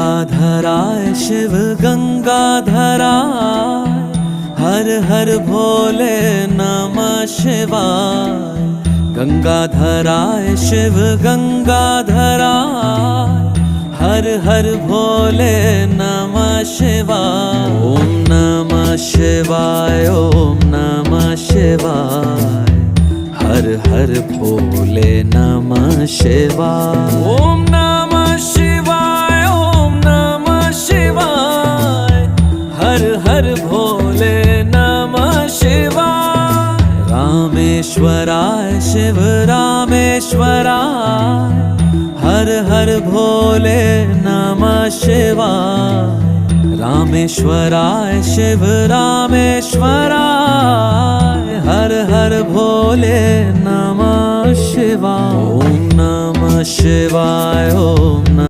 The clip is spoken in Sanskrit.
गंगाधराय शिव गंगाधराय, हर हर भोले नमः शिवाय। गंगाधराय शिव गंगाधराय, हर हर भोले नमः शिवाय। ओम नमः शिवाय, ओम नमः शिवाय, हर हर भोले नमः शिवाय। ओम नमः शिवाय, ओम नमः शिवाय, हर हर भोले नमः शिवाय। रामेश्वराय शिव रामेश्वराय, हर हर भोले नमः शिवाय। रामेश्वराय शिव रामेश्वराय, हर हर भोले नमः शिवाय। ओम नमः शिवाय, ओम